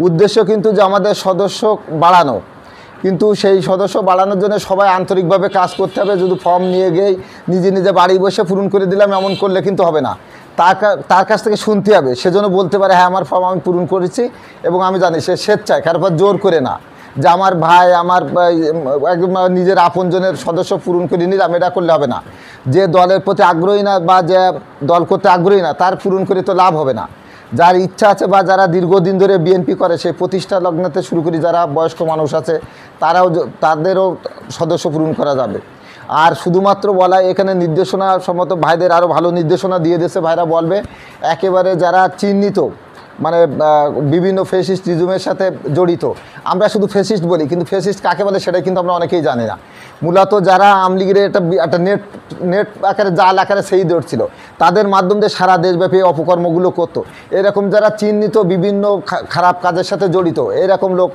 উদ্দেশ্য কিন্তু যে আমাদের সদস্য বাড়ানো, কিন্তু সেই সদস্য বাড়ানোর জন্য সবাই আন্তরিকভাবে কাজ করতে হবে। যদি ফর্ম নিয়ে গিয়েই নিজে নিজে বাড়ি বসে পূরণ করে দিলাম এমন করলে কিন্তু হবে না, তার কাছ থেকে শুনতে হবে। সেজন্য বলতে পারে হ্যাঁ আমার ফর্ম আমি পূরণ করেছি এবং আমি জানি সে স্বেচ্ছায়, কারোর পর জোর করে না যে আমার ভাই আমার একদম নিজের আপনজনের সদস্য পূরণ করে নিলাম, এটা করলে হবে না। যে দলের প্রতি আগ্রহী না বা যে দল করতে আগ্রহী না তার পূরণ করে তো লাভ হবে না। যার ইচ্ছা আছে বা যারা দীর্ঘদিন ধরে বিএনপি করে সেই প্রতিষ্ঠা লগ্নতে শুরু করি যারা বয়স্ক মানুষ আছে তাদেরও সদস্য পূরণ করা যাবে। আর শুধুমাত্র বলা এখানে নির্দেশনা সম্মত ভাইদের আরও ভালো নির্দেশনা দিয়ে দিয়েছে, ভাইরা বলবে একেবারে যারা চিহ্নিত মানে বিভিন্ন ফেসিস্ট রিজুমের সাথে জড়িত, আমরা শুধু ফেসিস্ট বলি কিন্তু ফেসিস্ট কাকে বলে সেটাই কিন্তু আমরা অনেকেই জানি না। মূলত যারা আওয়ামী লীগের একটা নেট আকারে জাল আকারে সেই দৌড়ছিল, তাদের মাধ্যম দিয়ে সারা দেশব্যাপী অপকর্মগুলো করতো। এরকম যারা চিহ্নিত বিভিন্ন খারাপ কাজের সাথে জড়িত এরকম লোক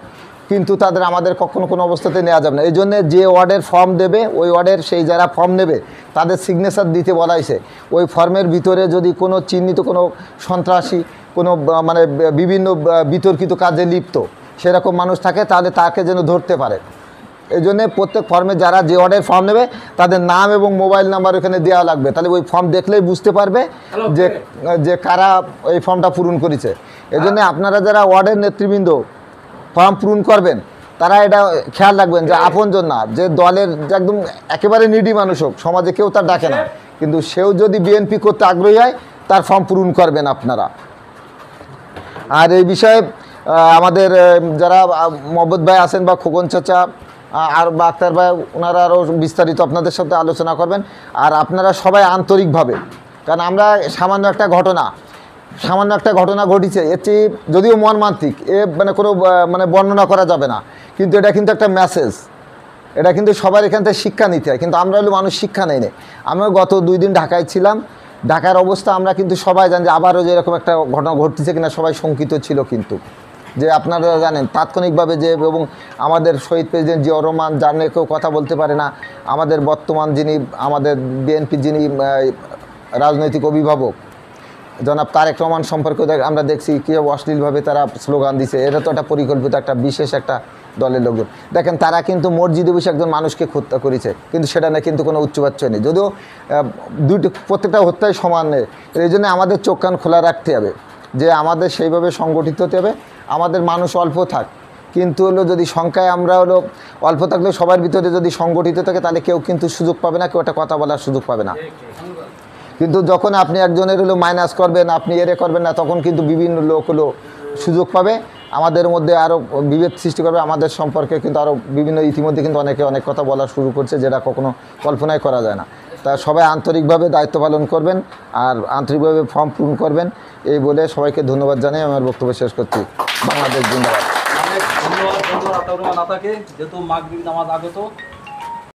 কিন্তু তাদের আমাদের কখনো কোনো অবস্থাতে নেওয়া যাবে না। এই জন্যে যে ওয়ার্ডের ফর্ম দেবে ওই ওয়ার্ডের সেই যারা ফর্ম নেবে তাদের সিগনেচার দিতে বলা হয়েছে। ওই ফর্মের ভিতরে যদি কোনো চিহ্নিত কোনো সন্ত্রাসী কোনো মানে বিভিন্ন বিতর্কিত কাজে লিপ্ত সেরকম মানুষ থাকে তাহলে তাকে যেন ধরতে পারে। এই জন্যে প্রত্যেক ফর্মে যারা যে ওয়ার্ডের ফর্ম নেবে তাদের নাম এবং মোবাইল নাম্বার ওখানে দেওয়া লাগবে, তাহলে ওই ফর্ম দেখলেই বুঝতে পারবে যে কারা এই ফর্মটা পূরণ করেছে। এই জন্যে আপনারা যারা ওয়ার্ডের নেতৃবৃন্দ ফর্ম পূরণ করবেন তারা এটা খেয়াল রাখবেন যে আপনজন না, যে দলের একদম একেবারে নিডি মানুষ হোক, সমাজে কেউ তার ডাকে না, কিন্তু সেও যদি বিএনপি করতে আগ্রহী হয় তার ফর্ম পূরণ করবেন আপনারা। আর এই বিষয়ে আমাদের যারা মোহাম্মদ ভাই আছেন বা খোকন চাচা আর বা আক্তার ভাই, ওনারা আরও বিস্তারিত আপনাদের সাথে আলোচনা করবেন। আর আপনারা সবাই আন্তরিকভাবে, কারণ আমরা সামান্য একটা ঘটনা ঘটেছে, এর চেয়ে যদিও মর্মান্তিক মানে কোনো মানে বর্ণনা করা যাবে না, কিন্তু এটা কিন্তু একটা মেসেজ, এটা কিন্তু সবার এখান থেকে শিক্ষা নিতে হয়। কিন্তু আমরা হলো মানুষ শিক্ষা নেই না। আমরা গত 2 দিন ঢাকায় ছিলাম, ঢাকার অবস্থা আমরা কিন্তু সবাই জানি যে আবারও যে এরকম একটা ঘটনা ঘটতেছে কিনা সবাই শঙ্কিত ছিল। কিন্তু যে আপনারা জানেন তাৎক্ষণিকভাবে যে এবং আমাদের শহীদ প্রেসিডেন্ট জিয়াউর রহমান যার নিয়ে কেউ কথা বলতে পারে না, আমাদের বর্তমান যিনি আমাদের বিএনপির যিনি রাজনৈতিক অভিভাবক জনাব তারেক রহমান সম্পর্কে আমরা দেখছি কীভাবে অশ্লীলভাবে তারা স্লোগান দিছে। এটা তো একটা পরিকল্পিত একটা বিশেষ একটা দলের লোকজন। দেখেন তারা কিন্তু মসজিদে বসে একজন মানুষকে হত্যা করেছে, কিন্তু সেটা না কিন্তু কোনো উচ্চবাচ্য নেই, যদিও প্রত্যেকটা হত্যায় সমান নেই। এই জন্য আমাদের চোখ কান খোলা রাখতে হবে যে আমাদের সেইভাবে সংগঠিত হতে হবে। আমাদের মানুষ অল্প থাক, কিন্তু হলো যদি সংখ্যায় আমরা হলো অল্প থাকলে সবার ভিতরে যদি সংগঠিত থাকে তাহলে কেউ কিন্তু সুযোগ পাবে না, কেউ একটা কথা বলার সুযোগ পাবে না। কিন্তু যখন আপনি একজনের হলো মাইনাস করবেন, আপনি করবেন না, তখন কিন্তু বিভিন্ন লোক হলো সুযোগ পাবে, আমাদের মধ্যে আরও বিভেদ সৃষ্টি করবে। আমাদের সম্পর্কে কিন্তু আরও বিভিন্ন ইতিমধ্যে কিন্তু অনেকে অনেক কথা বলা শুরু করছে যেটা কখনো কল্পনাই করা যায় না। তা সবাই আন্তরিকভাবে দায়িত্ব পালন করবেন আর আন্তরিকভাবে ফর্ম পূরণ করবেন, এই বলে সবাইকে ধন্যবাদ জানিয়ে আমার বক্তব্য শেষ করছি। বাংলাদেশ জিন্দাবাদ। ধন্যবাদ আপনার নাতাকে, যেহেতু মাগরিব নামাজ আগত।